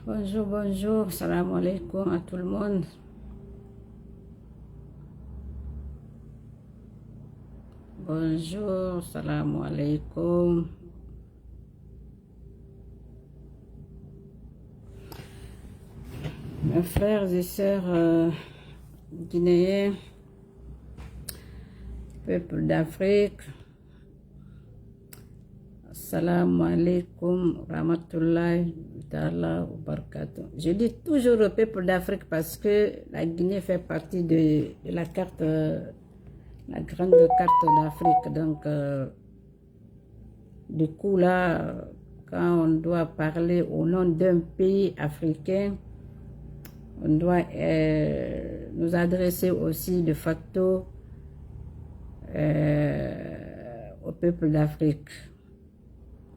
Bonjour, bonjour, salam alaikum à tout le monde. Bonjour, salam alaikum. Mes frères et sœurs guinéens, peuple d'Afrique, salam alaikum, rahmatullahi ta'ala wa barakatuh. Je dis toujours au peuple d'Afrique parce que la Guinée fait partie de la carte, la grande carte d'Afrique. Donc, du coup là, quand on doit parler au nom d'un pays africain, on doit nous adresser aussi de facto au peuple d'Afrique.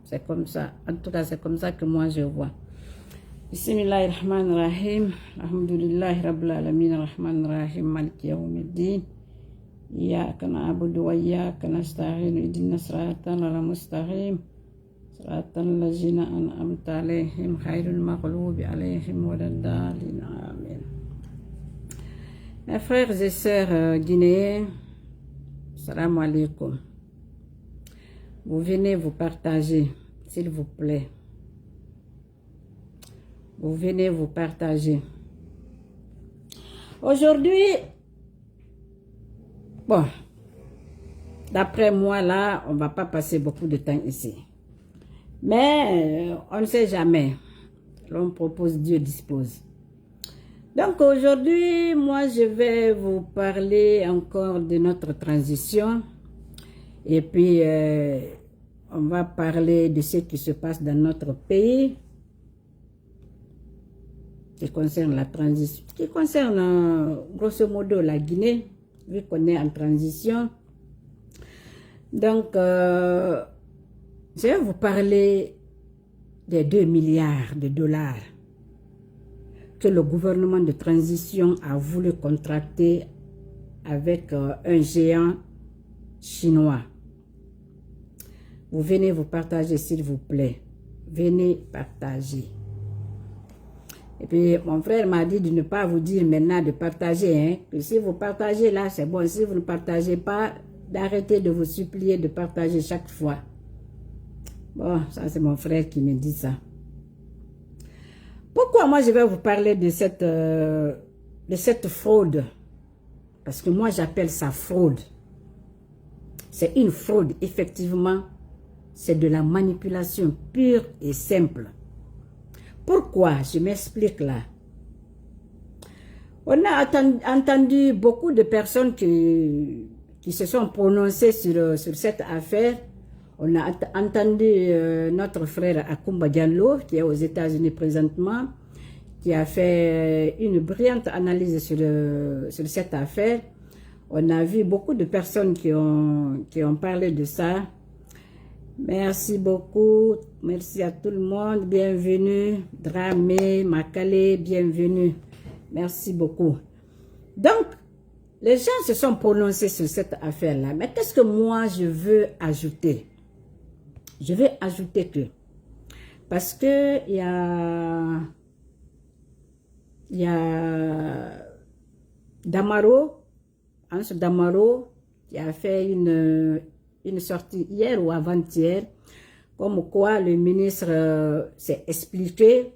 C'est comme ça. En tout cas, c'est comme ça que moi je vois. Bismillahirrahmanirrahim. Alhamdulillahi rabbil alamin. Rahmanirrahim. Maliki yawmiddin. Iyyaka na'budu wa iyyaka nasta'in. Ihdinas siratal mustaqim. Siratal ladzina an'amta 'alaihim ghairil maghdubi 'alaihim waladdallin. Amen. Mes frères et sœurs guinéens, salam alaikum. Vous venez vous partager, s'il vous plaît. Vous venez vous partager. Aujourd'hui, bon, d'après moi là, on ne va pas passer beaucoup de temps ici. Mais on ne sait jamais. L'homme propose, Dieu dispose. Donc aujourd'hui, moi je vais vous parler encore de notre transition. Et puis, on va parler de ce qui se passe dans notre pays, qui concerne la transition, qui concerne grosso modo la Guinée, vu qu'on est en transition. Donc, je vais vous parler des 2 milliards de dollars que le gouvernement de transition a voulu contracter avec un géant chinois. Vous venez vous partager, s'il vous plaît. Venez partager. Et puis, mon frère m'a dit de ne pas vous dire maintenant de partager. Hein, que si vous partagez là, c'est bon. Si vous ne partagez pas, d'arrêter de vous supplier de partager chaque fois. Bon, ça c'est mon frère qui me dit ça. Pourquoi moi je vais vous parler de cette fraude? Parce que moi j'appelle ça fraude. C'est une fraude, effectivement. C'est de la manipulation pure et simple. Pourquoi? Je m'explique là. On a entendu beaucoup de personnes qui se sont prononcées sur cette affaire. On a entendu notre frère Akumba Diallo, qui est aux États-Unis présentement, qui a fait une brillante analyse sur cette affaire. On a vu beaucoup de personnes qui ont parlé de ça. Merci beaucoup. Merci à tout le monde. Bienvenue. Dramé, Makale, bienvenue. Merci beaucoup. Donc, les gens se sont prononcés sur cette affaire-là. Mais qu'est-ce que moi je veux ajouter? Je veux ajouter que, parce que il y a Damaro, Hans Damaro, qui a fait une sortie hier ou avant-hier, comme quoi le ministre s'est expliqué.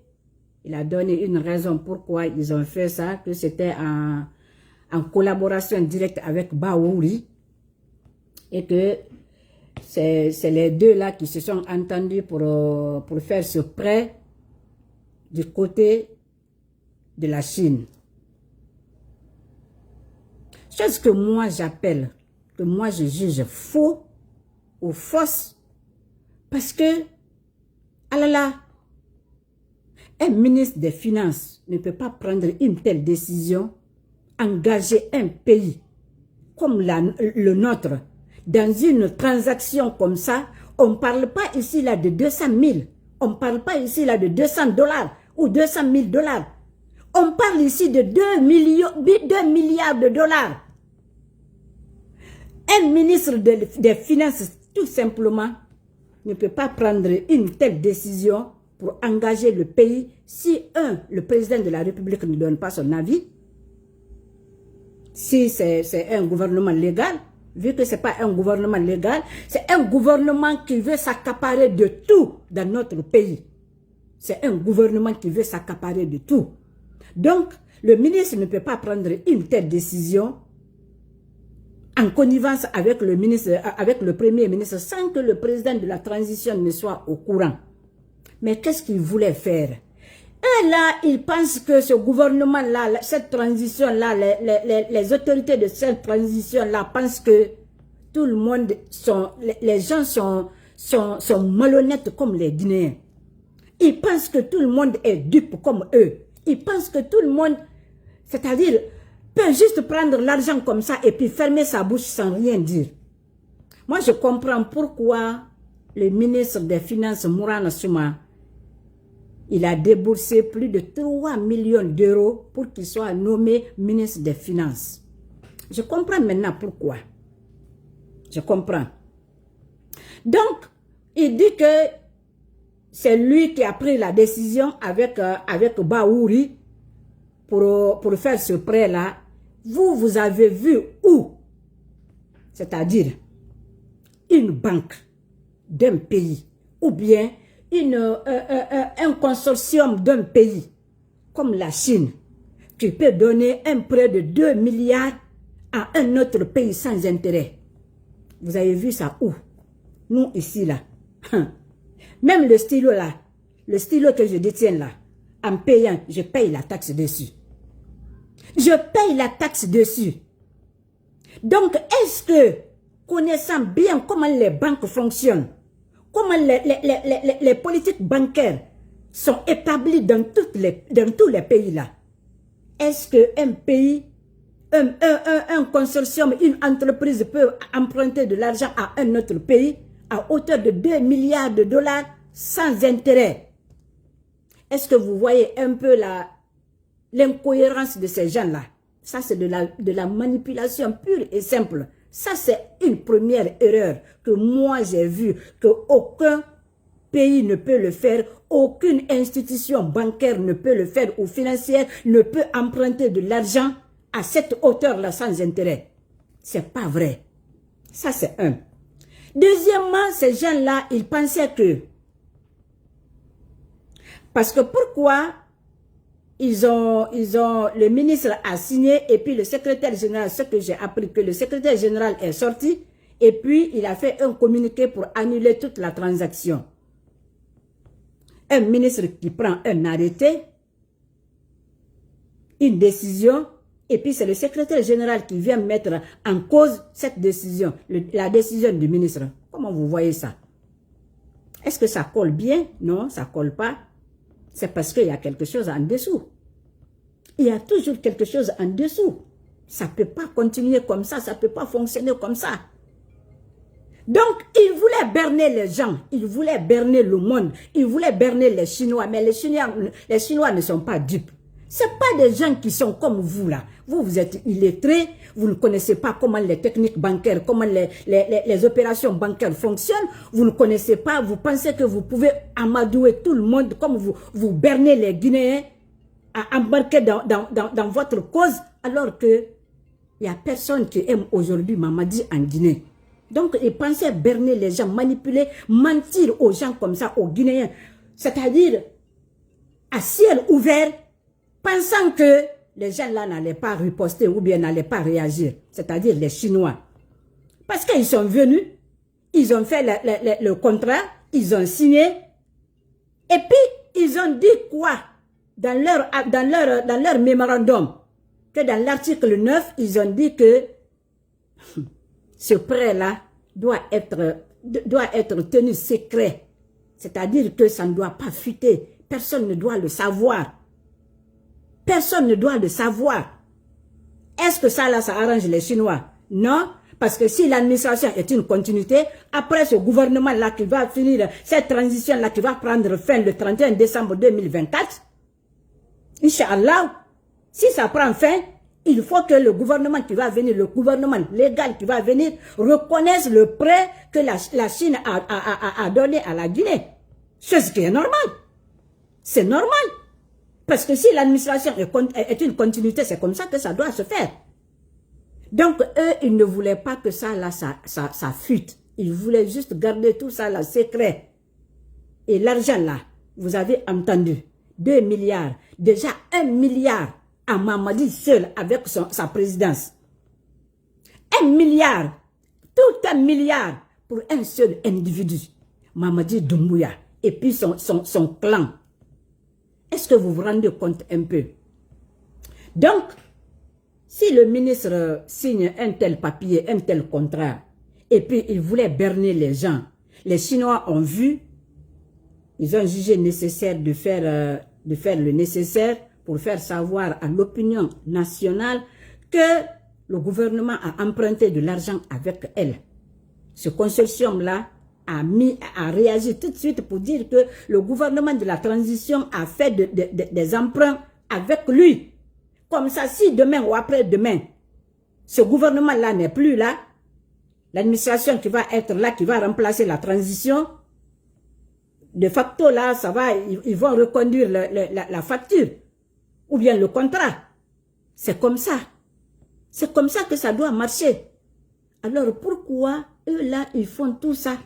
Il a donné une raison pourquoi ils ont fait ça, que c'était en collaboration directe avec Baouri, et que c'est les deux là qui se sont entendus pour faire ce prêt du côté de la Chine. Chose que moi j'appelle, que moi je juge faux ou fausse, parce que, ah là là, un ministre des Finances ne peut pas prendre une telle décision, engager un pays comme le nôtre dans une transaction comme ça. On ne parle pas ici là de 200 000, on ne parle pas ici là de 200 $ ou 200 000 $. On parle ici de 2 milliards de dollars. Un ministre des Finances, tout simplement, ne peut pas prendre une telle décision pour engager le pays si, le président de la République ne donne pas son avis, si c'est un gouvernement légal, vu que ce n'est pas un gouvernement légal, c'est un gouvernement qui veut s'accaparer de tout dans notre pays. C'est un gouvernement qui veut s'accaparer de tout. Donc, le ministre ne peut pas prendre une telle décision en connivence avec le ministre, avec le premier ministre, sans que le président de la transition ne soit au courant. Mais qu'est-ce qu'il voulait faire? Et là, il pense que ce gouvernement-là, cette transition-là, les autorités de cette transition-là pensent que tout le monde, les gens sont malhonnêtes comme les Guinéens. Ils pensent que tout le monde est dupe comme eux. Ils pensent que tout le monde, c'est-à-dire, peut juste prendre l'argent comme ça et puis fermer sa bouche sans rien dire. Moi, je comprends pourquoi le ministre des Finances, Mourana Souma, il a déboursé plus de 3 millions d'euros pour qu'il soit nommé ministre des Finances. Je comprends maintenant pourquoi. Je comprends. Donc, il dit que c'est lui qui a pris la décision avec Baouri pour faire ce prêt-là. Vous avez vu où? C'est-à-dire une banque d'un pays ou bien un consortium d'un pays comme la Chine qui peut donner un prêt de 2 milliards à un autre pays sans intérêt. Vous avez vu ça où? Nous ici là. Même le stylo là, le stylo que je détiens là, en payant, je paye la taxe dessus. Je paye la taxe dessus. Donc, est-ce que, connaissant bien comment les banques fonctionnent, comment les politiques bancaires sont établies dans tous les pays là, est-ce qu'un pays, un consortium, une entreprise peut emprunter de l'argent à un autre pays à hauteur de 2 milliards de dollars sans intérêt? Est-ce que vous voyez un peu l'incohérence de ces gens-là? Ça, c'est de la manipulation pure et simple. Ça, c'est une première erreur que moi, j'ai vue, qu'aucun pays ne peut le faire, aucune institution bancaire ne peut le faire ou financière ne peut emprunter de l'argent à cette hauteur-là sans intérêt. C'est pas vrai. Ça, c'est un. Deuxièmement, ces gens-là, ils pensaient que... Parce que pourquoi le ministre a signé et puis le secrétaire général, ce que j'ai appris, que le secrétaire général est sorti et puis il a fait un communiqué pour annuler toute la transaction. Un ministre qui prend un arrêté, une décision, et puis c'est le secrétaire général qui vient mettre en cause cette décision, la décision du ministre. Comment vous voyez ça? Est-ce que ça colle bien? Non, ça colle pas. C'est parce qu'il y a quelque chose en dessous. Il y a toujours quelque chose en dessous. Ça ne peut pas continuer comme ça, ça ne peut pas fonctionner comme ça. Donc, il voulait berner les gens, il voulait berner le monde, il voulait berner les Chinois, mais les Chinois ne sont pas dupes. Ce ne sont pas des gens qui sont comme vous là. Vous êtes illettrés, vous ne connaissez pas comment les techniques bancaires, comment les opérations bancaires fonctionnent. Vous ne connaissez pas, vous pensez que vous pouvez amadouer tout le monde comme vous bernez les Guinéens à embarquer dans votre cause, alors que il n'y a personne qui aime aujourd'hui Mamadi en Guinée. Donc, ils pensaient berner les gens, manipuler, mentir aux gens comme ça, aux Guinéens. C'est-à-dire, à ciel ouvert, pensant que les gens là n'allaient pas riposter ou bien n'allaient pas réagir. C'est-à-dire les Chinois. Parce qu'ils sont venus, ils ont fait le contrat, ils ont signé. Et puis, ils ont dit quoi dans leur mémorandum? Que dans l'article 9, ils ont dit que ce prêt-là doit être tenu secret. C'est-à-dire que ça ne doit pas fuiter. Personne ne doit le savoir. Personne ne doit le savoir. Est-ce que ça, là, ça arrange les Chinois? Non. Parce que si l'administration est une continuité, après ce gouvernement-là qui va finir, cette transition-là qui va prendre fin le 31 décembre 2024, Inch'Allah, si ça prend fin, il faut que le gouvernement qui va venir, le gouvernement légal qui va venir, reconnaisse le prêt que la Chine a donné à la Guinée. Chose qui est normale. C'est normal. Parce que si l'administration est une continuité, c'est comme ça que ça doit se faire. Donc, eux, ils ne voulaient pas que ça, là, ça fuite. Ils voulaient juste garder tout ça, là, secret. Et l'argent, là, vous avez entendu, 2 milliards. Déjà 1 milliard à Mamadi seul avec sa présidence. 1 milliard. Tout 1 milliard pour un seul individu. Mamadi Doumbouya. Et puis son clan. Est-ce que vous vous rendez compte un peu? Donc, si le ministre signe un tel papier, un tel contrat, et puis il voulait berner les gens, les Chinois ont vu, ils ont jugé nécessaire de faire le nécessaire pour faire savoir à l'opinion nationale que le gouvernement a emprunté de l'argent avec elle. Ce consortium-là a réagi tout de suite pour dire que le gouvernement de la transition a fait des emprunts avec lui. Comme ça, si demain ou après-demain, ce gouvernement-là n'est plus là, l'administration qui va être là, qui va remplacer la transition, de facto là, ça va, ils vont reconduire la facture ou bien le contrat. C'est comme ça. C'est comme ça que ça doit marcher. Alors pourquoi eux là, ils font tout ça?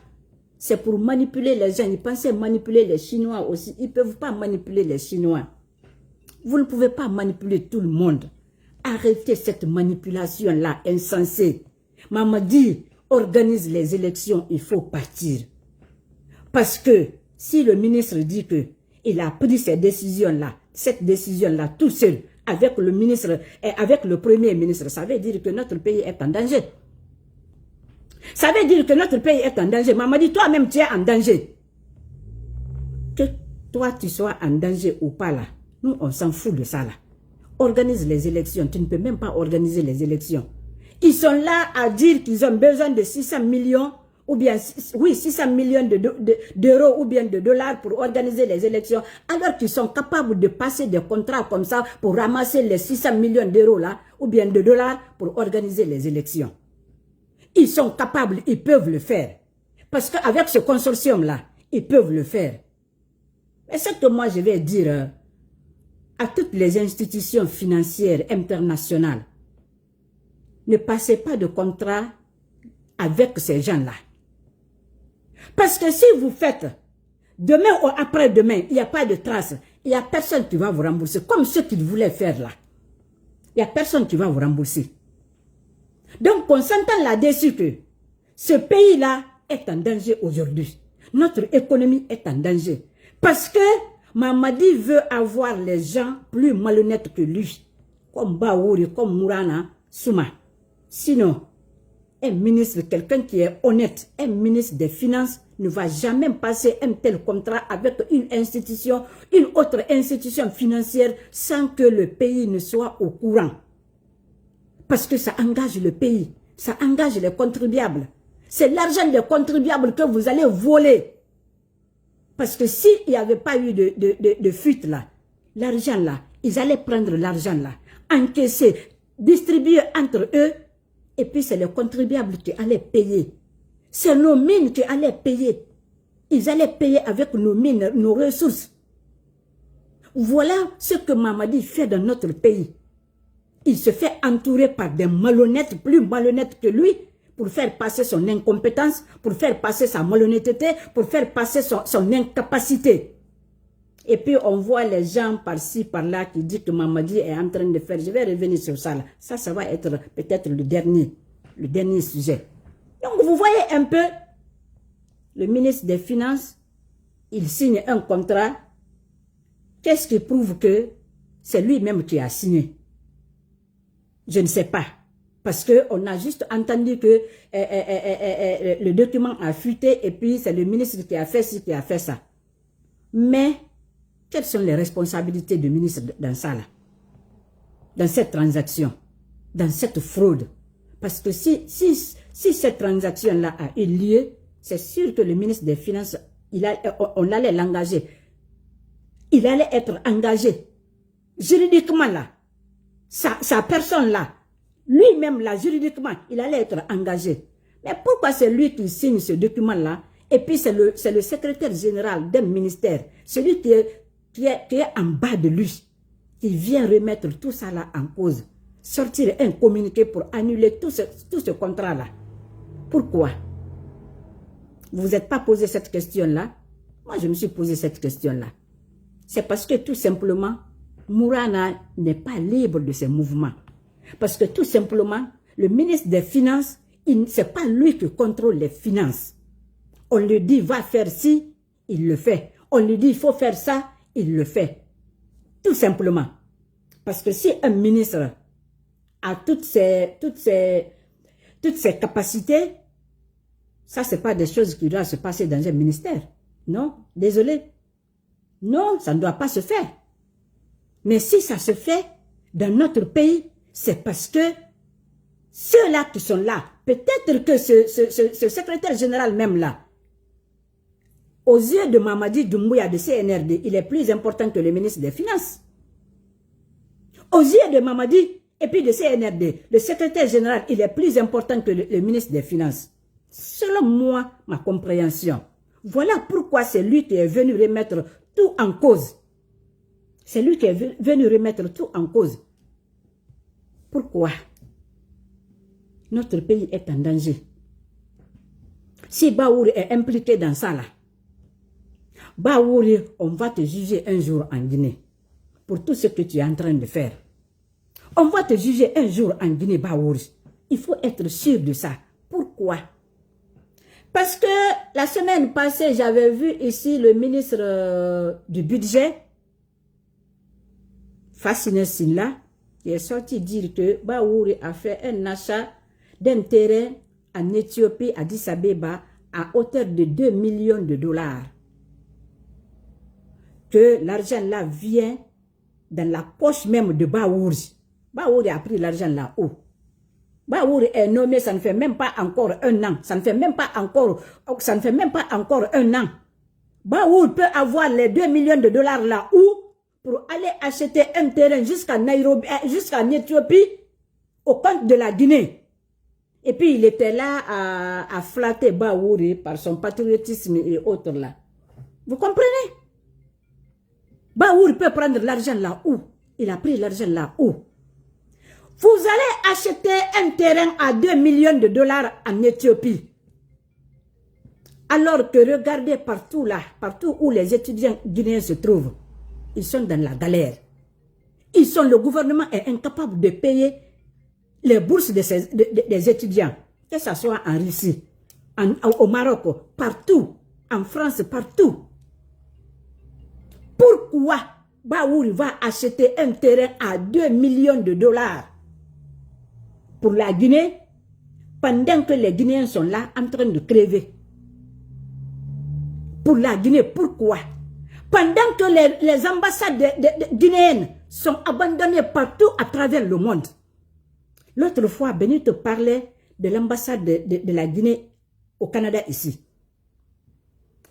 C'est pour manipuler les gens. Ils pensaient manipuler les Chinois aussi. Ils ne peuvent pas manipuler les Chinois. Vous ne pouvez pas manipuler tout le monde. Arrêtez cette manipulation-là insensée. Mamadi organise les élections, il faut partir. Parce que si le ministre dit qu'il a pris cette décision-là tout seul, avec le ministre et avec le premier ministre, ça veut dire que notre pays est en danger. Ça veut dire que notre pays est en danger. Mamadi, toi-même, tu es en danger. Que toi, tu sois en danger ou pas là, nous, on s'en fout de ça là. Organise les élections. Tu ne peux même pas organiser les élections. Ils sont là à dire qu'ils ont besoin de 600 millions, ou bien, oui, 600 millions d'euros ou bien de dollars pour organiser les élections, alors qu'ils sont capables de passer des contrats comme ça pour ramasser les 600 millions d'euros là, ou bien de dollars pour organiser les élections. Ils sont capables, ils peuvent le faire. Parce qu'avec ce consortium-là, ils peuvent le faire. Et c'est que moi, je vais dire à toutes les institutions financières internationales, ne passez pas de contrat avec ces gens-là. Parce que si vous faites, demain ou après-demain, il n'y a pas de trace, il n'y a personne qui va vous rembourser, comme ce qu'ils voulaient faire là. Il n'y a personne qui va vous rembourser. Donc, on s'entend là-dessus que ce pays-là est en danger aujourd'hui. Notre économie est en danger. Parce que Mamadi veut avoir les gens plus malhonnêtes que lui. Comme Baouri, comme Mourana, Souma. Sinon, un ministre, quelqu'un qui est honnête, un ministre des Finances, ne va jamais passer un tel contrat avec une institution, une autre institution financière, sans que le pays ne soit au courant. Parce que ça engage le pays, ça engage les contribuables. C'est l'argent des contribuables que vous allez voler. Parce que s'il n'y avait pas eu de fuite là, l'argent là, ils allaient prendre l'argent là, encaisser, distribuer entre eux, et puis c'est les contribuables qui allaient payer. C'est nos mines qui allaient payer. Ils allaient payer avec nos mines, nos ressources. Voilà ce que Mamadi fait dans notre pays. Il se fait entourer par des malhonnêtes, plus malhonnêtes que lui, pour faire passer son incompétence, pour faire passer sa malhonnêteté, pour faire passer son incapacité. Et puis on voit les gens par-ci, par-là qui disent que Mamadi est en train de faire. Je vais revenir sur ça là. Ça va être peut-être le dernier sujet. Donc vous voyez un peu, le ministre des Finances, il signe un contrat. Qu'est-ce qui prouve que c'est lui-même qui a signé? Je ne sais pas. Parce qu'on a juste entendu que le document a fuité et puis c'est le ministre qui a fait ci, qui a fait ça. Mais, quelles sont les responsabilités du ministre dans ça là? Dans cette transaction? Dans cette fraude? Parce que si cette transaction-là a eu lieu, c'est sûr que le ministre des Finances, on allait l'engager. Il allait être engagé. Juridiquement là. Sa personne là. Lui-même là, juridiquement, il allait être engagé. Mais pourquoi c'est lui qui signe ce document-là? Et puis c'est le secrétaire général d'un ministère. Celui qui qui est en bas de lui, qui vient remettre tout ça là en cause, sortir un communiqué pour annuler tout ce contrat-là. Pourquoi? Vous vous êtes pas posé cette question-là? Moi, je me suis posé cette question-là. C'est parce que tout simplement, Mourana n'est pas libre de ses mouvements. Parce que tout simplement, le ministre des Finances, ce n'est pas lui qui contrôle les finances. On lui dit, va faire ci, il le fait. On lui dit, il faut faire ça, il le fait. Tout simplement. Parce que si un ministre a toutes ses capacités, ça, ce n'est pas des choses qui doivent se passer dans un ministère. Non, désolé. Non, ça ne doit pas se faire. Mais si ça se fait dans notre pays, c'est parce que ceux-là qui sont là, peut-être que ce secrétaire général même là, aux yeux de Mamadi Doumbouya de CNRD, il est plus important que le ministre des Finances. Aux yeux de Mamadi et puis de CNRD, le secrétaire général, il est plus important que le ministre des Finances. Selon moi, ma compréhension. Voilà pourquoi c'est lui qui est venu remettre tout en cause. C'est lui qui est venu remettre tout en cause. Pourquoi? Notre pays est en danger. Si Baouri est impliqué dans ça là, Baouri, on va te juger un jour en Guinée pour tout ce que tu es en train de faire. On va te juger un jour en Guinée, Baouri. Il faut être sûr de ça. Pourquoi? Parce que la semaine passée, j'avais vu ici le ministre du budget, Fassine Silla, qui est sorti dire que Baouri a fait un achat d'un terrain en Éthiopie, à Addis Abeba, à hauteur de 2 millions de dollars. Que l'argent là vient dans la poche même de Baouri. Baouri a pris l'argent là où? Baouri est nommé, ça ne fait même pas encore un an. Ça ne fait même pas encore un an. Baouri peut avoir les 2 millions de dollars là où? Pour aller acheter un terrain jusqu'à Nairobi, jusqu'en Éthiopie, au compte de la Guinée. Et puis il était là à flatter Baouri par son patriotisme et autres là. Vous comprenez? Baouri peut prendre l'argent là où? Il a pris l'argent là où? Vous allez acheter un terrain à 2 millions de dollars en Éthiopie. Alors que regardez partout là, partout où les étudiants guinéens se trouvent, ils sont dans la galère. Le gouvernement est incapable de payer les bourses des étudiants, que ce soit en Russie, au Maroc, partout, en France, partout. Pourquoi Baouri va acheter un terrain à 2 millions de dollars pour la Guinée pendant que les Guinéens sont là en train de crever? Pour la Guinée, pourquoi? Pendant que les ambassades guinéennes sont abandonnées partout à travers le monde. L'autre fois, Benito parlait de l'ambassade de la Guinée au Canada ici.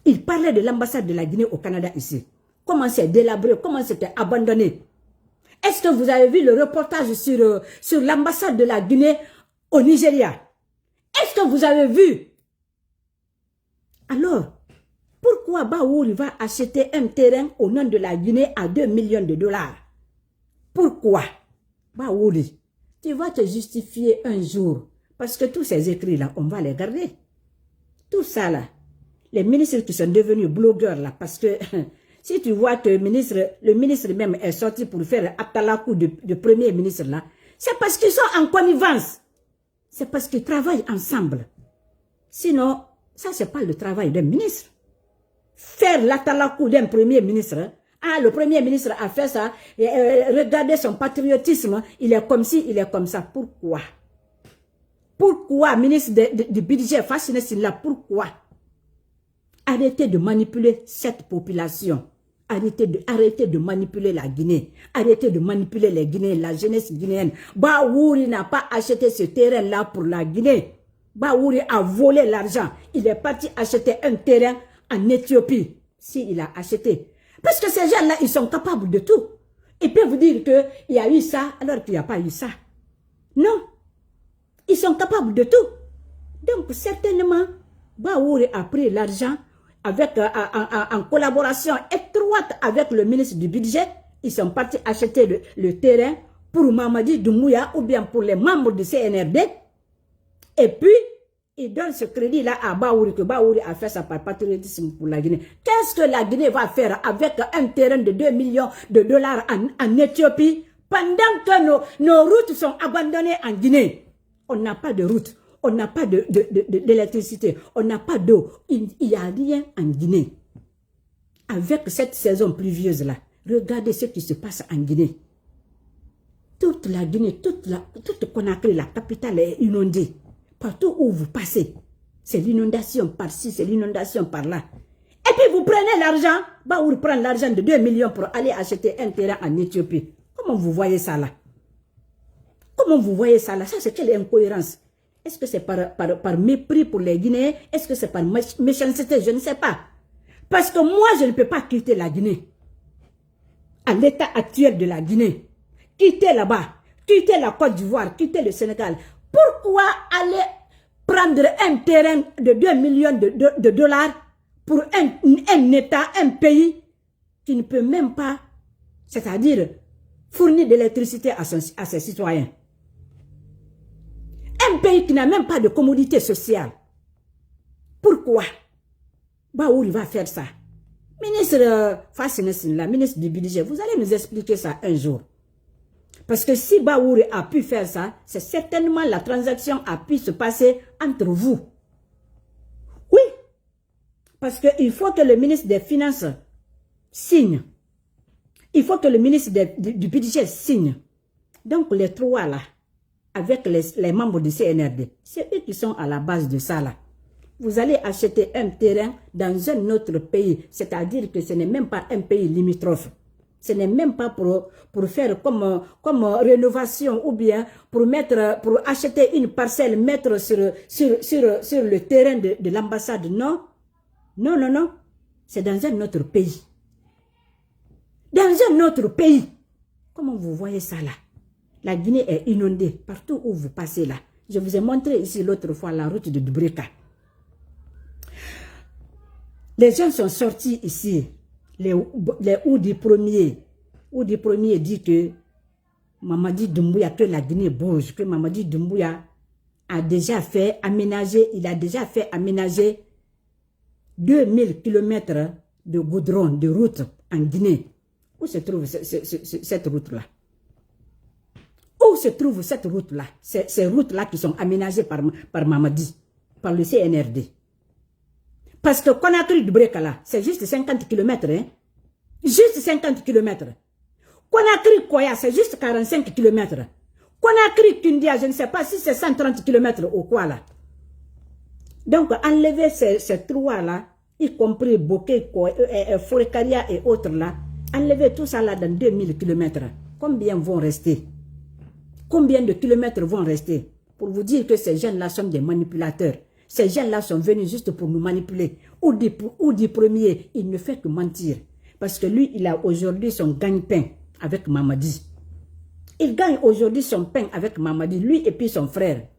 Il parlait de l'ambassade de la Guinée au Canada ici. Comment c'est délabré, comment c'était abandonné. Est-ce que vous avez vu le reportage sur l'ambassade de la Guinée au Nigeria? Est-ce que vous avez vu? Alors, pourquoi Baouri va acheter un terrain au nom de la Guinée à 2 millions de dollars? Pourquoi? Baouri, tu vas te justifier un jour. Parce que tous ces écrits-là, on va les garder. Tout ça là, les ministres qui sont devenus blogueurs là, parce que si tu vois que le ministre même est sorti pour faire Atalakou de premier ministre là, c'est parce qu'ils sont en connivence. C'est parce qu'ils travaillent ensemble. Sinon, ça c'est pas le travail d'un ministre. Faire l'Atalakou d'un premier ministre, ah le premier ministre a fait ça, regardez son patriotisme, il est comme ci, il est comme ça. Pourquoi? Pourquoi, ministre du budget, Fassine Silla, pourquoi? Arrêtez de manipuler cette population. Arrêtez de manipuler la Guinée. Arrêtez de manipuler les Guinéens, la jeunesse guinéenne. Baouri n'a pas acheté ce terrain-là pour la Guinée. Baouri a volé l'argent. Il est parti acheter un terrain en Éthiopie. S'il a acheté. Parce que ces gens-là, ils sont capables de tout. Ils peuvent vous dire qu'il y a eu ça alors qu'il n'y a pas eu ça. Non. Ils sont capables de tout. Donc, certainement, Baouri a pris l'argent avec en collaboration étroite soit avec le ministre du budget, ils sont partis acheter le terrain pour Mamadi Doumbouya ou bien pour les membres du CNRD. Et puis, ils donnent ce crédit-là à Baouri, que Baouri a fait ça par patriotisme pour la Guinée. Qu'est-ce que la Guinée va faire avec un terrain de 2 millions de dollars en Éthiopie pendant que nos routes sont abandonnées en Guinée? On n'a pas de route, on n'a pas d'électricité, on n'a pas d'eau. Il n'y a rien en Guinée. Avec cette saison pluvieuse-là, regardez ce qui se passe en Guinée. Toute la Guinée, toute Conakry, la capitale est inondée. Partout où vous passez, c'est l'inondation par-ci, c'est l'inondation par-là. Et puis vous prenez l'argent, Baouri prend l'argent de 2 millions pour aller acheter un terrain en Éthiopie. Comment vous voyez ça là? Comment vous voyez ça là? Ça c'est quelle incohérence? Est-ce que c'est par mépris pour les Guinéens? Est-ce que c'est par méchanceté? Je ne sais pas. Parce que moi je ne peux pas quitter la Guinée. À l'état actuel de la Guinée. Quitter là-bas, quitter la Côte d'Ivoire, quitter le Sénégal. Pourquoi aller prendre un terrain de 2 millions de dollars pour un État, un pays qui ne peut même pas, c'est-à-dire fournir de l'électricité à ses citoyens? Un pays qui n'a même pas de commodité sociale. Pourquoi Baouri va faire ça? Ministre Fassine, la ministre du budget, vous allez nous expliquer ça un jour. Parce que si Baouri a pu faire ça, c'est certainement la transaction a pu se passer entre vous. Oui. Parce qu'il faut que le ministre des Finances signe. Il faut que le ministre du budget signe. Donc les trois là, avec les membres du CNRD, c'est eux qui sont à la base de ça là. Vous allez acheter un terrain dans un autre pays, c'est-à-dire que ce n'est même pas un pays limitrophe. Ce n'est même pas pour faire comme rénovation ou bien pour acheter une parcelle, mettre sur le terrain de l'ambassade. Non. Non, non, non. C'est dans un autre pays. Dans un autre pays. Comment vous voyez ça là? La Guinée est inondée partout où vous passez là. Je vous ai montré ici l'autre fois la route de Dubreka. Les gens sont sortis ici. Les Oudi Premier dit que Mamadi Doumbouya, que la Guinée bouge, que Mamadi Doumbouya a déjà fait aménager, 2000 km de goudron, de route en Guinée. Où se trouve cette route-là? Où se trouve cette route-là? Ces routes-là qui sont aménagées par Mamadi, par le CNRD. Parce que Conakry du Brekala, c'est juste 50 km. Hein? Juste 50 km. Conakry Koya, c'est juste 45 km. Conakry Kindia, je ne sais pas si c'est 130 km ou quoi là. Donc, enlever ces trois-là, y compris Bokeh, Forekaria et autres là, enlever tout ça là dans 2000 km. Combien vont rester? Combien de kilomètres vont rester? Pour vous dire que ces jeunes-là sont des manipulateurs. Ces gens-là sont venus juste pour nous manipuler. Oudi Premier, il ne fait que mentir. Parce que lui, il a aujourd'hui son gagne-pain avec Mamadi. Il gagne aujourd'hui son pain avec Mamadi, lui et puis son frère.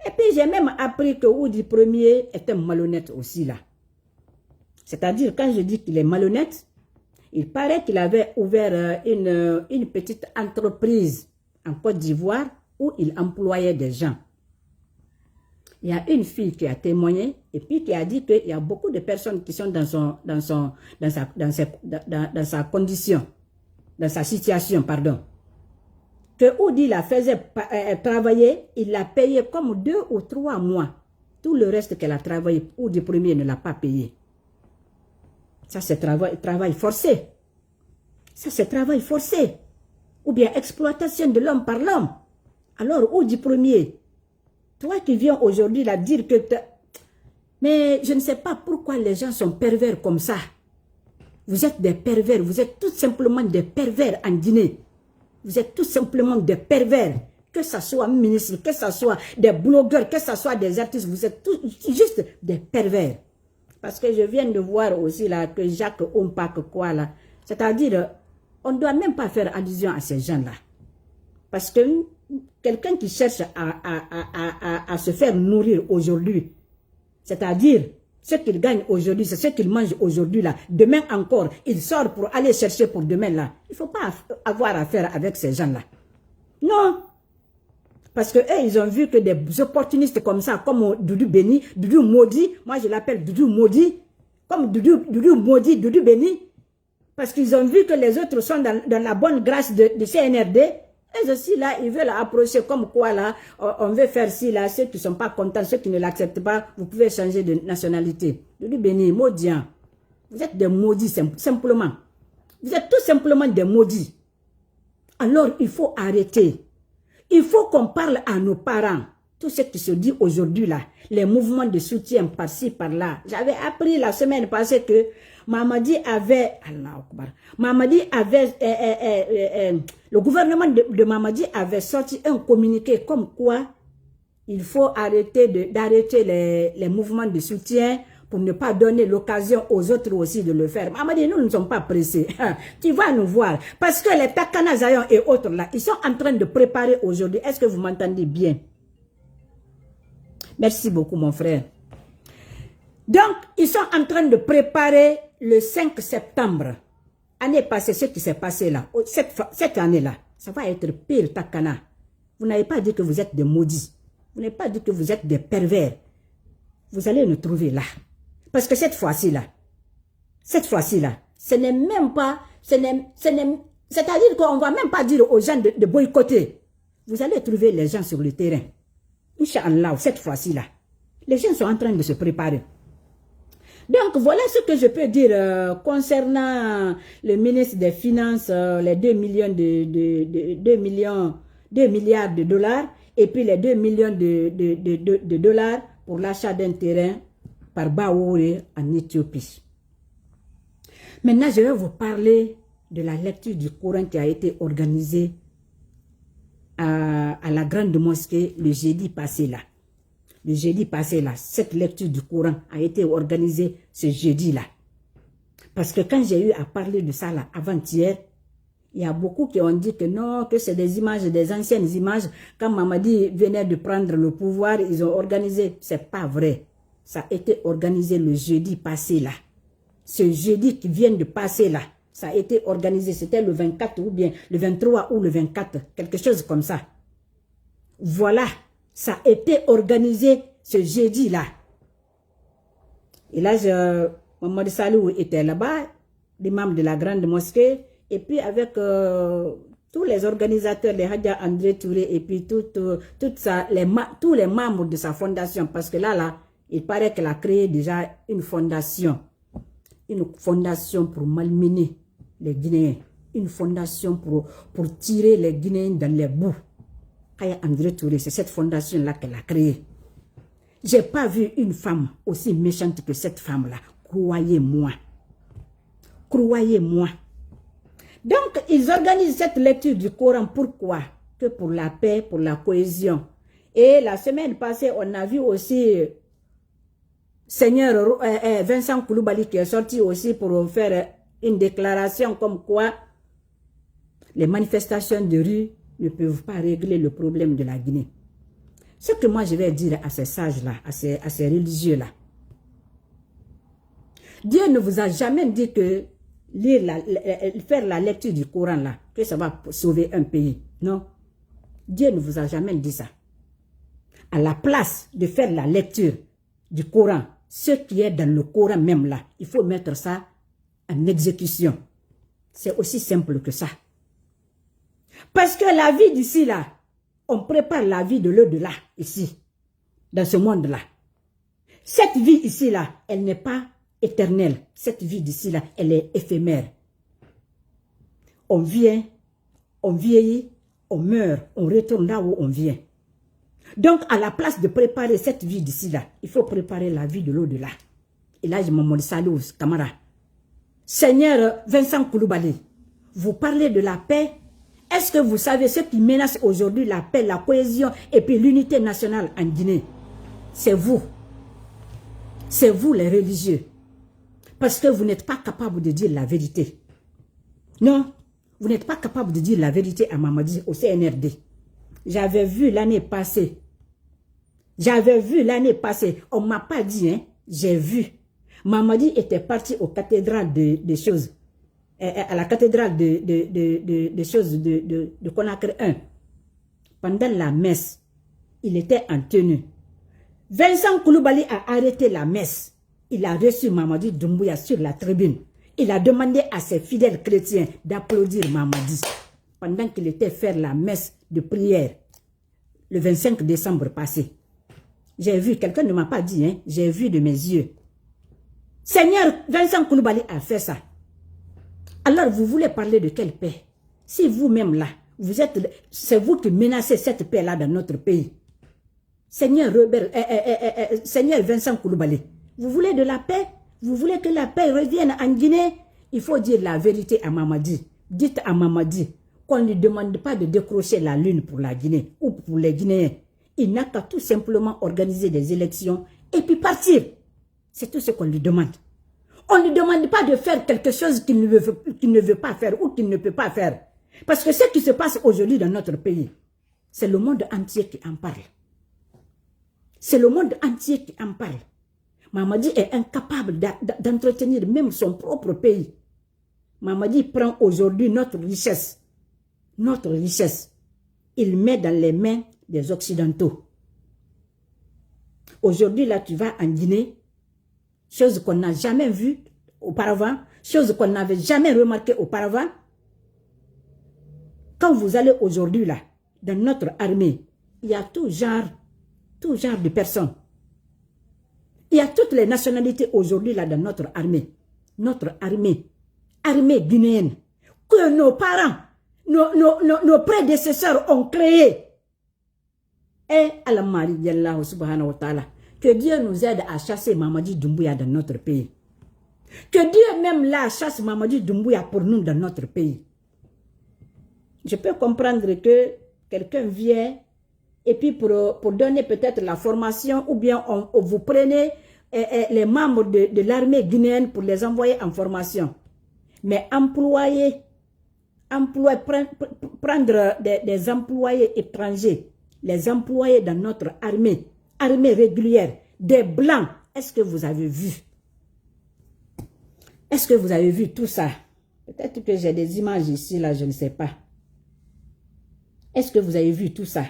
Et puis j'ai même appris que Oudi Premier est un malhonnête aussi là. C'est-à-dire, quand je dis qu'il est malhonnête, il paraît qu'il avait ouvert une petite entreprise en Côte d'Ivoire où il employait des gens. Il y a une fille qui a témoigné et puis qui a dit qu'il y a beaucoup de personnes qui sont dans sa condition, dans sa situation, pardon. Que Oudi la faisait travailler, il l'a payé comme 2 ou 3 mois. Tout le reste qu'elle a travaillé, Oudi Premier ne l'a pas payé. Ça c'est travail forcé. Ça c'est travail forcé. Ou bien exploitation de l'homme par l'homme. Alors Oudi Premier, toi qui viens aujourd'hui là dire que... Mais je ne sais pas pourquoi les gens sont pervers comme ça. Vous êtes des pervers. Vous êtes tout simplement des pervers en Guinée. Vous êtes tout simplement des pervers. Que ce soit ministre, que ce soit des blogueurs, que ce soit des artistes. Vous êtes tous juste des pervers. Parce que je viens de voir aussi là que Jacques Ompak quoi là. C'est-à-dire, on ne doit même pas faire allusion à ces gens-là. Parce que quelqu'un qui cherche à se faire nourrir aujourd'hui, c'est-à-dire Ce qu'il gagne aujourd'hui, c'est ce qu'il mange aujourd'hui là. Demain encore, il sort pour aller chercher pour demain là. Il ne faut pas avoir affaire avec ces gens-là. Non. Parce que eux, ils ont vu que des opportunistes comme ça, comme Doudou Béni, Doudou Maudit, moi je l'appelle Doudou Maudit, comme Doudou Maudit, Doudou Béni, parce qu'ils ont vu que les autres sont dans la bonne grâce de CNRD, et aussi là, ils veulent approcher comme quoi là, on veut faire ci là, ceux qui ne sont pas contents, ceux qui ne l'acceptent pas, vous pouvez changer de nationalité. Doudou Béni, maudit, vous êtes des maudits simplement. Vous êtes tout simplement des maudits. Alors il faut arrêter. Il faut qu'on parle à nos parents. Tout ce qui se dit aujourd'hui là, les mouvements de soutien par-ci, par-là. J'avais appris la semaine passée que Mamadi avait, le gouvernement de Mamadi avait sorti un communiqué comme quoi il faut d'arrêter les mouvements de soutien pour ne pas donner l'occasion aux autres aussi de le faire. Mamadi, nous ne sommes pas pressés. Tu vas nous voir. Parce que les Takana Zayon et autres là, ils sont en train de préparer aujourd'hui. Est-ce que vous m'entendez bien? Merci beaucoup mon frère. Donc, ils sont en train de préparer le 5 septembre. Année passée, ce qui s'est passé là, cette année-là, ça va être pire Takana. Vous n'avez pas dit que vous êtes des maudits. Vous n'avez pas dit que vous êtes des pervers. Vous allez nous trouver là. Parce que cette fois-ci là, ce n'est même pas, c'est-à-dire qu'on ne va même pas dire aux gens de boycotter. Vous allez trouver les gens sur le terrain. Inch'Allah, cette fois-ci là, les gens sont en train de se préparer. Donc voilà ce que je peux dire concernant le ministre des Finances, les 2 milliards de dollars et puis les 2 millions de dollars pour l'achat d'un terrain par Baouré en Éthiopie. Maintenant, je vais vous parler de la lecture du Coran qui a été organisée à la grande mosquée le jeudi passé là. Le jeudi passé là, cette lecture du Coran a été organisée ce jeudi là. Parce que quand j'ai eu à parler de ça là avant-hier, il y a beaucoup qui ont dit que non, que c'est des images, des anciennes images. Quand Mamadi venait de prendre le pouvoir, ils ont organisé. C'est pas vrai. Ça a été organisé le jeudi passé là. Ce jeudi qui vient de passer là, ça a été organisé. C'était le 24 ou bien le 23 ou le 24, quelque chose comme ça. Voilà, ça a été organisé ce jeudi là. Et là, Mamadou Salou était là-bas, l'imam de la grande mosquée. Et puis avec tous les organisateurs, les Hadja André Touré et puis tous les membres de sa fondation. Parce que là, il paraît qu'elle a créé déjà une fondation. Une fondation pour malmener les Guinéens. Une fondation pour tirer les Guinéens dans les bouts. Hadja André Touré, c'est cette fondation-là qu'elle a créée. J'ai pas vu une femme aussi méchante que cette femme-là. Croyez-moi. Croyez-moi. Donc, ils organisent cette lecture du Coran. Pourquoi? Que pour la paix, pour la cohésion. Et la semaine passée, on a vu aussi Seigneur Vincent Koulibaly qui est sorti aussi pour faire une déclaration comme quoi les manifestations de rue ne peuvent pas régler le problème de la Guinée. Ce que moi je vais dire à ces sages-là, à ces religieux-là, Dieu ne vous a jamais dit que faire la lecture du Coran là, que ça va sauver un pays. Non. Dieu ne vous a jamais dit ça. À la place de faire la lecture du Coran, ce qui est dans le Coran même là, il faut mettre ça en exécution. C'est aussi simple que ça. Parce que la vie d'ici là, on prépare la vie de l'au-delà ici, dans ce monde-là. Cette vie ici là, elle n'est pas éternelle. Cette vie d'ici là, elle est éphémère. On vient, on vieillit, on meurt, on retourne là où on vient. Donc, à la place de préparer cette vie d'ici là, il faut préparer la vie de l'au-delà. Et là, je me salue, camarade. Seigneur Vincent Koulibaly, vous parlez de la paix. Est-ce que vous savez ce qui menace aujourd'hui la paix, la cohésion et puis l'unité nationale en Guinée? C'est vous. C'est vous les religieux. Parce que vous n'êtes pas capable de dire la vérité. Non, vous n'êtes pas capable de dire la vérité à Mamadi, au CNRD. J'avais vu l'année passée. On ne m'a pas dit, hein. J'ai vu Mamadi était parti aux cathédrales de choses, à la cathédrale de choses de Conakry 1. Pendant la messe, il était en tenue. Vincent Koulibaly a arrêté la messe. Il a reçu Mamadi Doumbouya sur la tribune. Il a demandé à ses fidèles chrétiens d'applaudir Mamadi pendant qu'il était faire la messe de prière le 25 décembre passé. J'ai vu, quelqu'un ne m'a pas dit, hein, j'ai vu de mes yeux. Seigneur Vincent Koulibaly a fait ça. Alors vous voulez parler de quelle paix? Si vous-même là, c'est vous qui menacez cette paix-là dans notre pays. Seigneur Seigneur Vincent Koulibaly, vous voulez de la paix? Vous voulez que la paix revienne en Guinée? Il faut dire la vérité à Mamadi. Dites à Mamadi qu'on ne lui demande pas de décrocher la lune pour la Guinée ou pour les Guinéens. Il n'a qu'à tout simplement organiser des élections et puis partir. C'est tout ce qu'on lui demande. On ne lui demande pas de faire quelque chose qu'il ne veut pas faire ou qu'il ne peut pas faire. Parce que ce qui se passe aujourd'hui dans notre pays, c'est le monde entier qui en parle. C'est le monde entier qui en parle. Mamadi est incapable d'entretenir même son propre pays. Mamadi prend aujourd'hui notre richesse. Notre richesse. Il met dans les mains des Occidentaux. Aujourd'hui, là, tu vas en Guinée, chose qu'on n'a jamais vue auparavant, chose qu'on n'avait jamais remarquée auparavant. Quand vous allez aujourd'hui, là, dans notre armée, il y a tout genre de personnes. Il y a toutes les nationalités aujourd'hui, là, dans notre armée. Notre armée guinéenne, que nos parents, nos prédécesseurs ont créé. Et Allah subhanahu wa ta'ala, que Dieu nous aide à chasser Mamadi Doumbouya dans notre pays. Que Dieu même là chasse Mamadi Doumbouya pour nous dans notre pays. Je peux comprendre que quelqu'un vient et puis pour donner peut-être la formation ou bien vous prenez les membres de l'armée guinéenne pour les envoyer en formation. Mais prendre des employés étrangers, les employés dans notre armée régulière, des blancs, est-ce que vous avez vu? Est-ce que vous avez vu tout ça? Peut-être que j'ai des images ici, là, je ne sais pas. Est-ce que vous avez vu tout ça?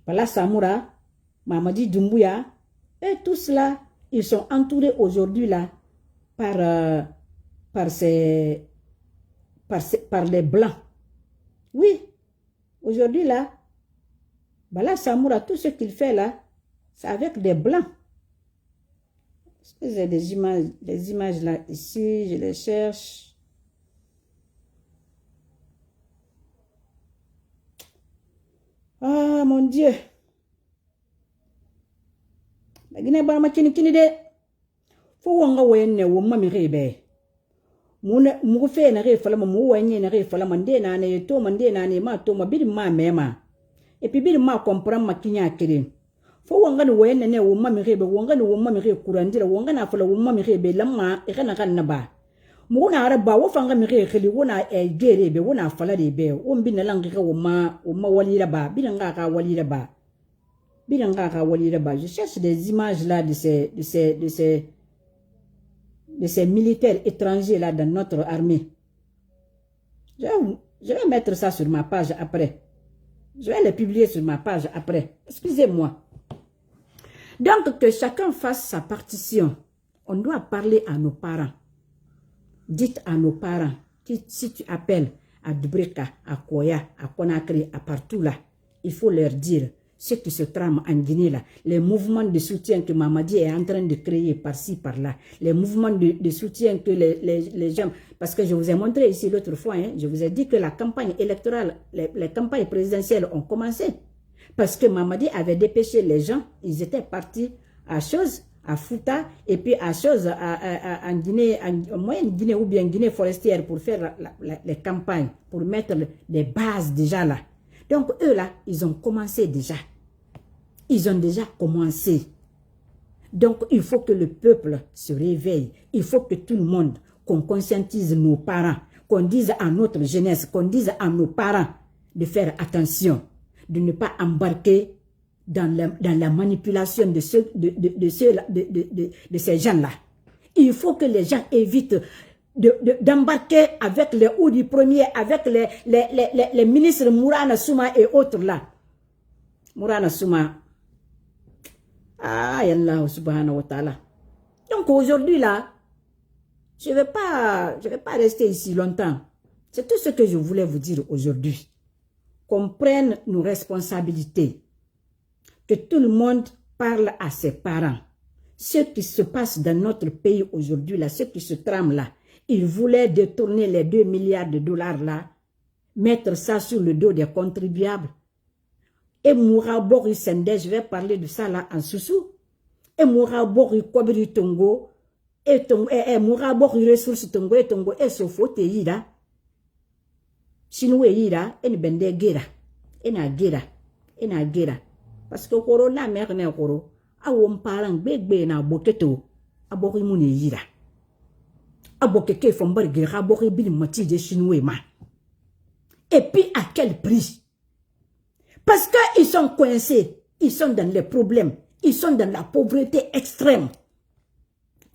Voilà Samoura, Mamadi Doumbouya, et tout cela, ils sont entourés aujourd'hui là par les blancs. Oui, aujourd'hui là, voilà Samoura, tout ce qu'il fait là, c'est avec des blancs. Est-ce que j'ai des images là, ici, je les cherche. Ah, mon Dieu. La Guinée, barama kini de. Fo wanga wenne wo mami rebe. Mu fe na re fala mu wanye na re fala mande na ne to mande na ne ma to ma bidi ma mema. Et puis bidi ma comprendre ma kinya kire. Fo wanga no wenne ne wo mami rebe wanga no wo mami re kurandira wanga na fala wo mami rebe lamma e kana kan na ba. Muna araba wo fanga mi khili wona e gere be wona fala de be won bin langi ka wo ma walira ba binanga ka walira ba je cherche des images là de ces militaires étrangers là dans notre armée. Je vais mettre ça sur ma page après. Je vais les publier sur ma page après. Excusez-moi. Donc que chacun fasse sa partition. On doit parler à nos parents. Dites à nos parents, si tu appelles à Dubrika, à Koya, à Conakry, à partout là, il faut leur dire ce qui se trame en Guinée là, les mouvements de soutien que Mamadi est en train de créer par-ci, par-là, les mouvements de soutien que les gens, parce que je vous ai montré ici l'autre fois, hein, je vous ai dit que la campagne électorale, les campagnes présidentielles ont commencé, parce que Mamadi avait dépêché les gens, ils étaient partis à chose, à Fouta, et puis à chose en Guinée, en moyenne Guinée ou bien Guinée forestière pour faire les campagnes, pour mettre les bases déjà là. Donc eux là, ils ont commencé déjà. Ils ont déjà commencé. Donc il faut que le peuple se réveille. Il faut que tout le monde, qu'on conscientise nos parents, qu'on dise à notre jeunesse, qu'on dise à nos parents de faire attention, de ne pas embarquer dans la manipulation de ces gens-là. Il faut que les gens évitent d'embarquer avec les Oudi premiers, avec les ministres Mourana Souma et autres là. Mourana Souma. Ah, Allah subhanahu wa ta'ala. Donc aujourd'hui là, je ne vais pas rester ici longtemps. C'est tout ce que je voulais vous dire aujourd'hui. Qu'on prenne nos responsabilités. Que tout le monde parle à ses parents. Ce qui se passe dans notre pays aujourd'hui, là, ce qui se trame là, ils voulaient détourner les 2 milliards de dollars là, mettre ça sur le dos des contribuables. Et Moura Bori Sende, je vais parler de ça là en sous-sous. Et Moura Bori Kobri Tongo, et Moura Bori Ressources Tongo, et Tongo, et Sofo Teira. Chinois Ira, et Bende Guerra, et na Guerra. Parce que Corona mère ne Koro, a won parent bébé na boketo, a Bori Mouni Ira. A Bokeke Fombar Guerra, Bori Bil Mati de Chinois ma. Et puis à quel prix? Parce qu'ils sont coincés, ils sont dans les problèmes, ils sont dans la pauvreté extrême.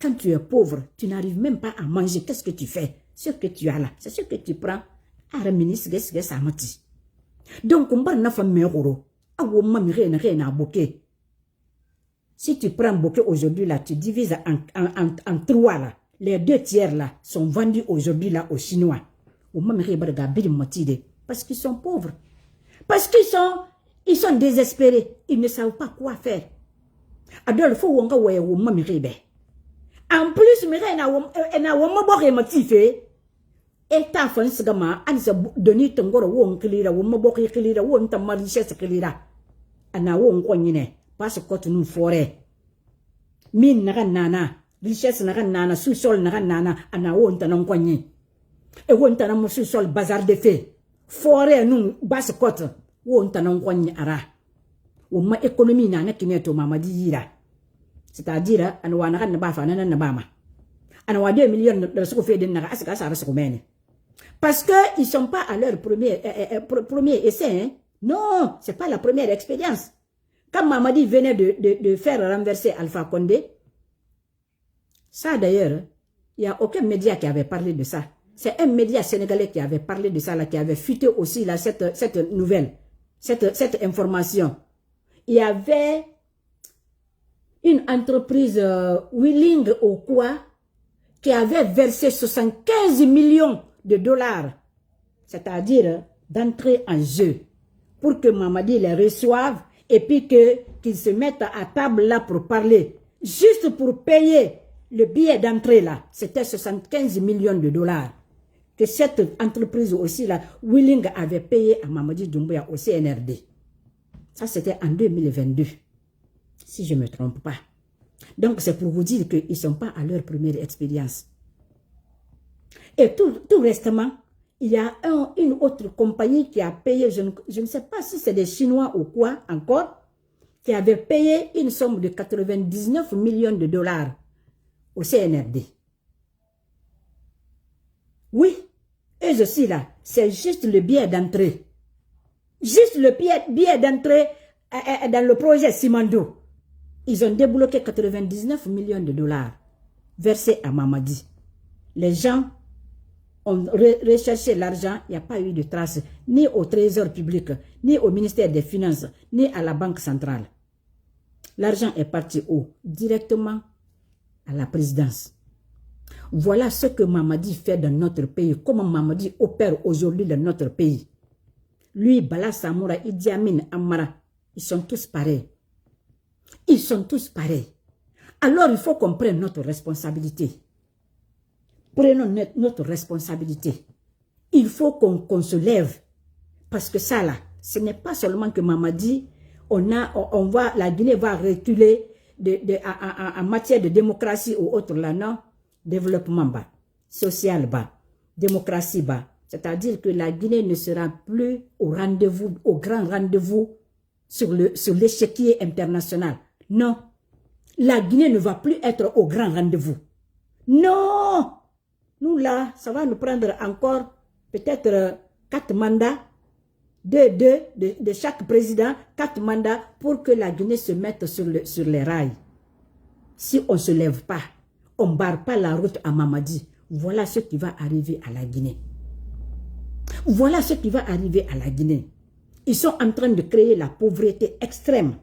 Quand tu es pauvre, tu n'arrives même pas à manger. Qu'est-ce que tu fais? Ce que tu as là, c'est ce que tu prends. Donc, on va si tu prends un bouquet aujourd'hui là, tu divises en 3 là. Les 2 tiers là sont vendus aujourd'hui là aux Chinois. Parce qu'ils sont pauvres. Parce qu'ils sont désespérés. Ils ne savent pas quoi faire. En plus, et ta France gama anisa doni tongoro won klira won maboki klira won tamalisha klira ana won konyine parce que tu nous forêt min naga nana richesse naga nana sous-sol naga nana ana won tanon konyi e won tanon sous-sol bazar de fait forêt nous basse côte won tanon konyi ara won ma économie nana kineto mamadi yira c'est-à-dire ana wana kan ba fa nana na bama ana wa 2 millions de ce que fait de naga asika sa rasu mene. Parce qu'ils ne sont pas à leur premier essai. Hein? Non, ce n'est pas la première expérience. Quand Mamadi venait de faire renverser Alpha Condé, ça d'ailleurs, il n'y a aucun média qui avait parlé de ça. C'est un média sénégalais qui avait parlé de ça, là, qui avait fuité aussi là, cette nouvelle, cette information. Il y avait une entreprise Willing au quoi qui avait versé 75 millions de dollars, c'est-à-dire d'entrer en jeu, pour que Mamadi les reçoive et puis qu'ils se mettent à table là pour parler, juste pour payer le billet d'entrée là. C'était 75 millions de dollars que cette entreprise aussi là, Willing avait payé à Mamadi Doumbouya au CNRD. Ça c'était en 2022, si je ne me trompe pas. Donc c'est pour vous dire qu'ils ne sont pas à leur première expérience. Et tout récemment, il y a une autre compagnie qui a payé, je ne sais pas si c'est des Chinois ou quoi encore, qui avait payé une somme de 99 millions de dollars au CNRD. Oui, eux aussi là, c'est juste le billet d'entrée. Juste le billet d'entrée dans le projet Simando. Ils ont débloqué 99 millions de dollars versés à Mamadi. Les gens ont recherché l'argent, il n'y a pas eu de traces, ni au Trésor public, ni au ministère des Finances, ni à la Banque centrale. L'argent est parti où? Directement à la présidence. Voilà ce que Mamadi fait dans notre pays, comment Mamadi opère aujourd'hui dans notre pays. Lui, Bala Samoura, Idi Amin, Amara, ils sont tous pareils. Ils sont tous pareils. Alors il faut qu'on prenne notre responsabilité. Prenons notre responsabilité. Il faut qu'on se lève. Parce que ça là, ce n'est pas seulement que Mamadi, la Guinée va reculer en matière de démocratie ou autre là, non. Développement bas, social bas, démocratie bas. C'est-à-dire que la Guinée ne sera plus au rendez-vous, au grand rendez-vous sur l'échiquier international. Non. La Guinée ne va plus être au grand rendez-vous. Non. Nous là, ça va nous prendre encore peut-être 4 mandats, de chaque président, 4 mandats pour que la Guinée se mette sur les rails. Si on ne se lève pas, on ne barre pas la route à Mamadi. Voilà ce qui va arriver à la Guinée. Voilà ce qui va arriver à la Guinée. Ils sont en train de créer la pauvreté extrême.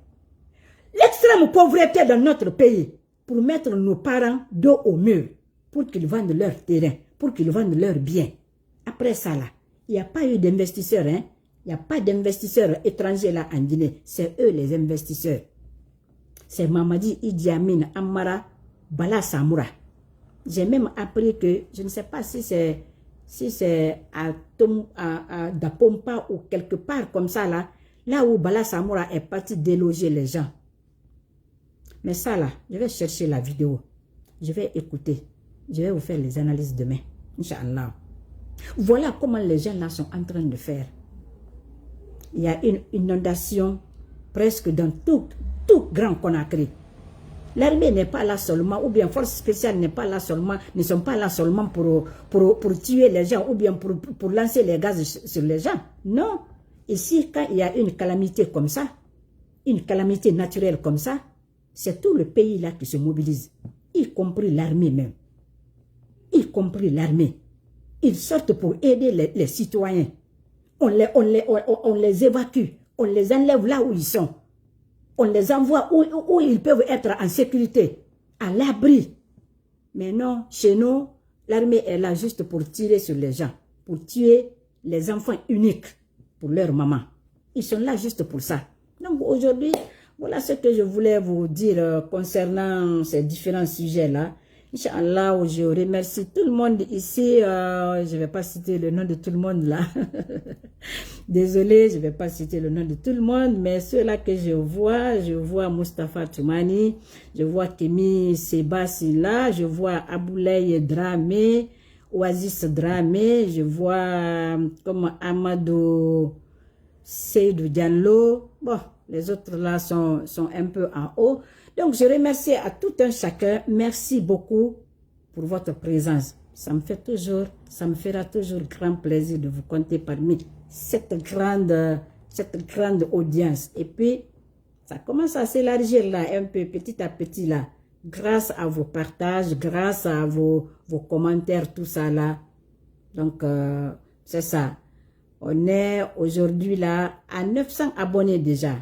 L'extrême pauvreté dans notre pays pour mettre nos parents dos au mur, pour qu'ils vendent leur terrain, pour qu'ils vendent leurs biens. Après ça, là, il n'y a pas eu d'investisseurs. Hein? Il n'y a pas d'investisseurs étrangers là en Guinée. C'est eux les investisseurs. C'est Mamadi Idi Amin Amara Bala Samoura. J'ai même appris que, je ne sais pas si c'est à Dapompa ou quelque part comme ça, là où Bala Samoura est parti déloger les gens. Mais ça là, je vais chercher la vidéo. Je vais écouter. Je vais vous faire les analyses demain. Inch'Allah. Voilà comment les gens là sont en train de faire. Il y a une inondation presque dans tout Grand Conakry. L'armée n'est pas là seulement, ou bien force spéciale n'est pas là seulement, ne sont pas là seulement pour tuer les gens, ou bien pour lancer les gaz sur les gens. Non. Ici, quand il y a une calamité comme ça, une calamité naturelle comme ça, c'est tout le pays là qui se mobilise, y compris l'armée même. Y compris l'armée. Ils sortent pour aider les citoyens. On les évacue, on les enlève là où ils sont. On les envoie où ils peuvent être en sécurité, à l'abri. Mais non, chez nous, l'armée est là juste pour tirer sur les gens, pour tuer les enfants uniques pour leur maman. Ils sont là juste pour ça. Donc aujourd'hui, voilà ce que je voulais vous dire concernant ces différents sujets-là. Inch'Allah, je remercie tout le monde ici. Je ne vais pas citer le nom de tout le monde là. Désolé, je ne vais pas citer le nom de tout le monde, mais ceux-là que je vois Mustafa Toumani, je vois Kémy Sebassi là, je vois Aboulaye Dramé, Oasis Dramé, je vois comme Amadou Seydou Diallo. Bon, les autres là sont un peu en haut. Donc, je remercie à tout un chacun. Merci beaucoup pour votre présence. Ça me fera toujours grand plaisir de vous compter parmi cette grande audience. Et puis, ça commence à s'élargir là, un peu petit à petit là, grâce à vos partages, grâce à vos commentaires, tout ça là. Donc, c'est ça. On est aujourd'hui là à 900 abonnés déjà.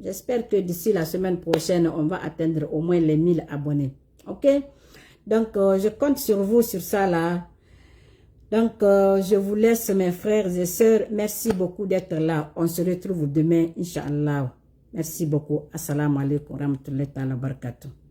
J'espère que d'ici la semaine prochaine, on va atteindre au moins les 1000 abonnés. Ok? Donc, je compte sur vous, sur ça là. Donc, je vous laisse mes frères et sœurs. Merci beaucoup d'être là. On se retrouve demain, Inch'Allah. Merci beaucoup. Assalamu alaikum wa rahmatullahi wa barakatuh.